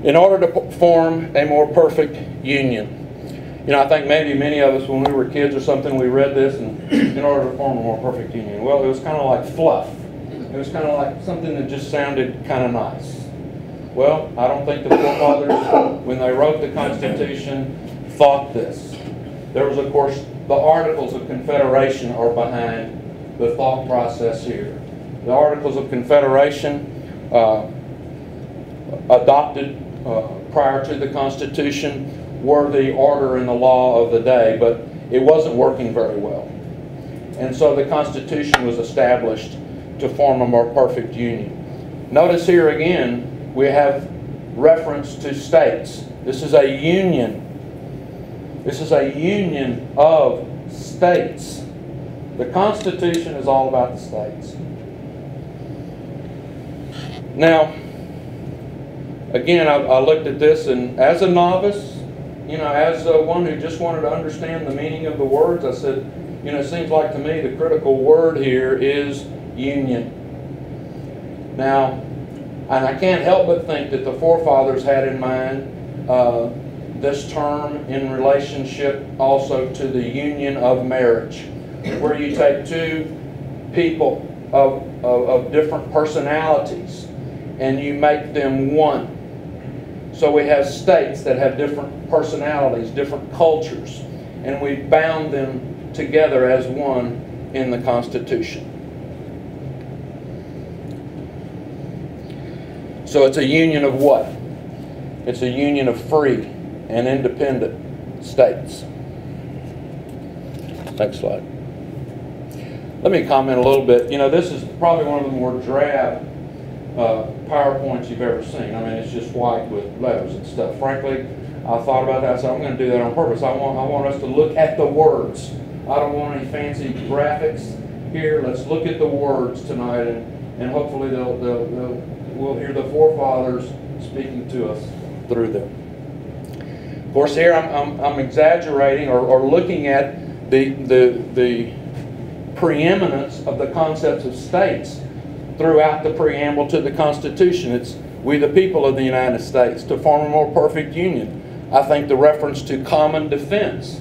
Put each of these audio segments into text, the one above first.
in order to form a more perfect union. You know, I think maybe many of us when we were kids or something, we read this and in order to form a more perfect union. Well, it was kind of like fluff. It was kind of like something that just sounded kind of nice. Well, I don't think the forefathers, when they wrote the Constitution, thought this. There was, of course, the Articles of Confederation are behind the thought process here. The Articles of Confederation adopted prior to the Constitution were the order and the law of the day, but it wasn't working very well. And so the Constitution was established to form a more perfect union. Notice here again, we have reference to states. This is a union. This is a union of states. The Constitution is all about the states. Now, again, I looked at this, and as a novice, you know, as one who just wanted to understand the meaning of the words, I said, you know, it seems like to me the critical word here is union. Now, and I can't help but think that the forefathers had in mind this term in relationship also to the union of marriage, where you take two people of different personalities and you make them one. So we have states that have different personalities, different cultures, and we bound them together as one in the Constitution. So it's a union of what? It's a union of free and independent states. Next slide. Let me comment a little bit. You know, this is probably one of the more drab PowerPoints you've ever seen. I mean, it's just white with letters and stuff. Frankly, I thought about that, so I'm going to do that on purpose. I want us to look at the words. I don't want any fancy graphics here. Let's look at the words tonight, and hopefully we'll hear the forefathers speaking to us through them. Of course, here I'm exaggerating or looking at the preeminence of the concepts of states throughout the preamble to the Constitution. It's we the people of the United States to form a more perfect union. I think the reference to common defense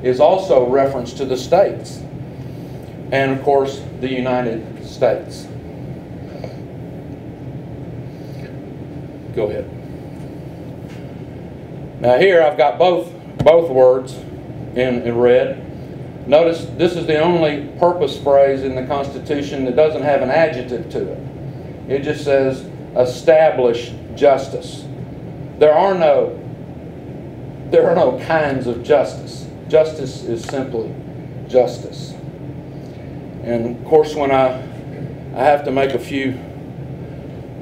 is also reference to the states. And of course, the United States. Go ahead. Now here I've got both words in red. Notice this is the only purpose phrase in the Constitution that doesn't have an adjective to it. It just says establish justice. There are no kinds of justice. Justice is simply justice. And of course, when I have to make a few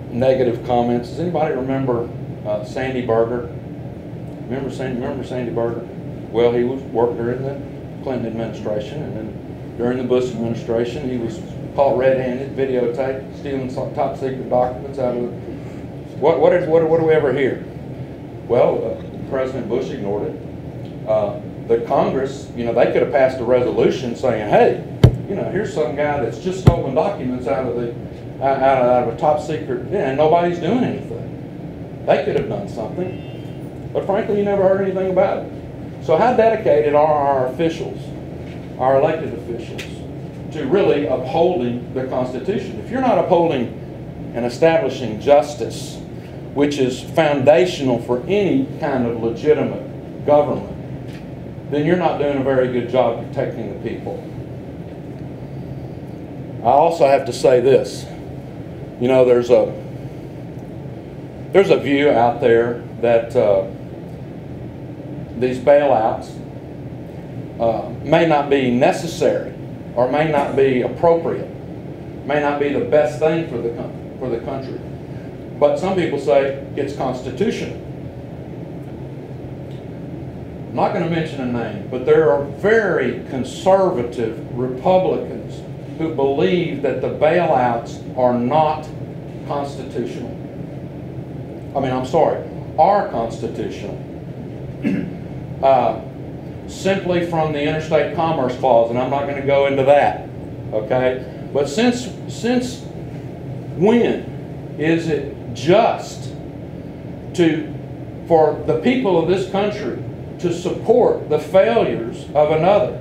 negative comments. Does anybody remember Sandy Berger? Remember Sandy Berger? Well, he worked during the Clinton administration, and then during the Bush administration, he was caught red-handed, videotaped, stealing top secret documents out of the... What do we ever hear? Well, President Bush ignored it. The Congress, you know, they could have passed a resolution saying, hey, you know, here's some guy that's just stolen documents out of a top secret, and nobody's doing anything. They could have done something, but frankly, you never heard anything about it. So how dedicated are our officials, our elected officials, to really upholding the Constitution? If you're not upholding and establishing justice, which is foundational for any kind of legitimate government, then you're not doing a very good job protecting the people. I also have to say this. You know, there's a view out there that these bailouts may not be necessary or may not be appropriate, may not be the best thing for the country. But some people say it's constitutional. I'm not going to mention a name, but there are very conservative Republicans who believe that the bailouts are not constitutional. Are constitutional. Simply from the Interstate Commerce Clause, and I'm not going to go into that, okay? But since when is it just to for the people of this country to support the failures of another.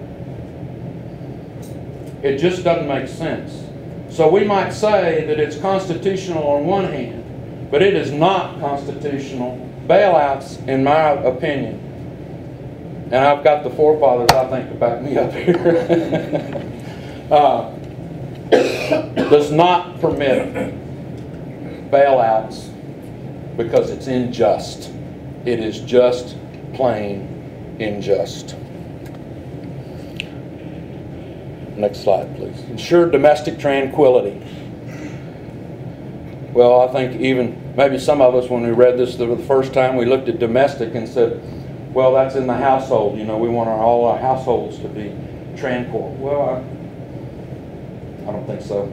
It just doesn't make sense. So we might say that it's constitutional on one hand, but it is not constitutional. Bailouts, in my opinion, and I've got the forefathers, I think, to back me up here, does not permit bailouts because it's unjust. It is just plain unjust. Next slide, please. Ensure domestic tranquility. Well, I think even maybe some of us, when we read this for the first time, we looked at domestic and said, well, that's in the household. You know, we want all our households to be tranquil. Well, I don't think so.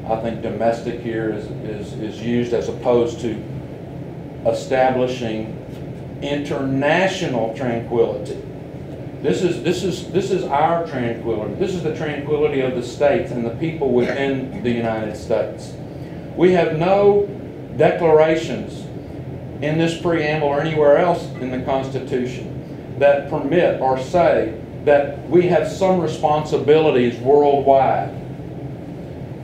I think domestic here is used as opposed to establishing international tranquility. This is our tranquility. This is the tranquility of the states and the people within the United States. We have no declarations in this preamble or anywhere else in the Constitution that permit or say that we have some responsibilities worldwide.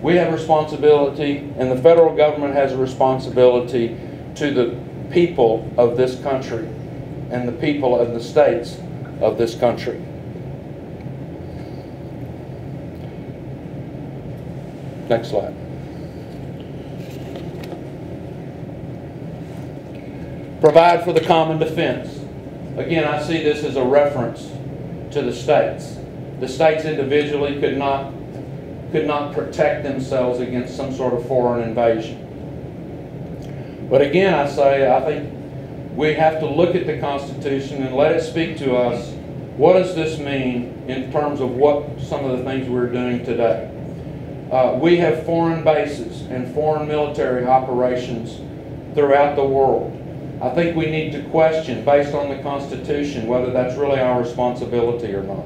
We have responsibility, and the federal government has a responsibility to the people of this country and the people of the states of this country. Next slide. Provide for the common defense. Again, I see this as a reference to the states. The states individually could not protect themselves against some sort of foreign invasion. But again, I think we have to look at the Constitution and let it speak to us. What does this mean in terms of what some of the things we're doing today? We have foreign bases and foreign military operations throughout the world. I think we need to question, based on the Constitution, whether that's really our responsibility or not.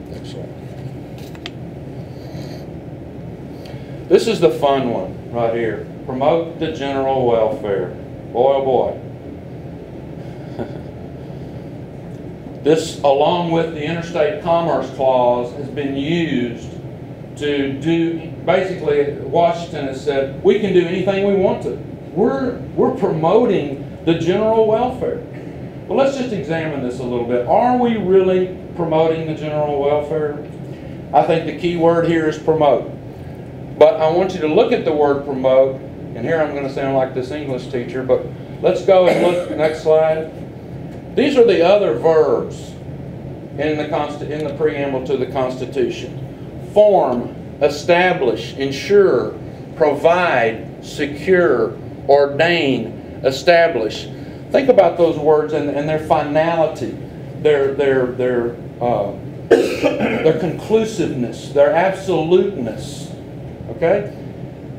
Next slide. This is the fun one right here. Promote the general welfare. Boy, oh boy. This, along with the Interstate Commerce Clause, has been used to do, basically, Washington has said, we can do anything we want to. We're promoting the general welfare. Well, let's just examine this a little bit. Are we really promoting the general welfare? I think the key word here is promote. But I want you to look at the word promote, and here I'm going to sound like this English teacher, but let's go and look, next slide. These are the other verbs in the preamble to the Constitution. Form, establish, ensure, provide, secure, ordain, establish. Think about those words and their finality, their conclusiveness, their absoluteness. Okay?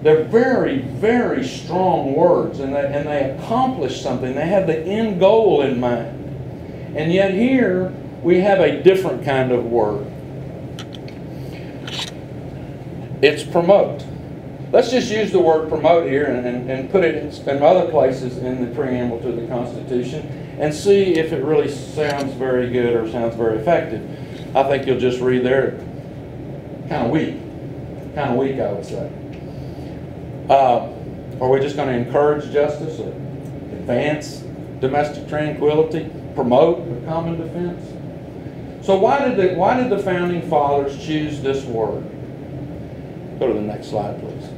They're very, very strong words, and they accomplish something. They have the end goal in mind. And yet here we have a different kind of word. It's promote. Let's just use the word promote here and put it in other places in the preamble to the Constitution and see if it really sounds very good or sounds very effective. I think you'll just read there, kind of weak, I would say. Are we just going to encourage justice or advance domestic tranquility, promote the common defense? So why did the Founding Fathers choose this word? Go to the next slide, please.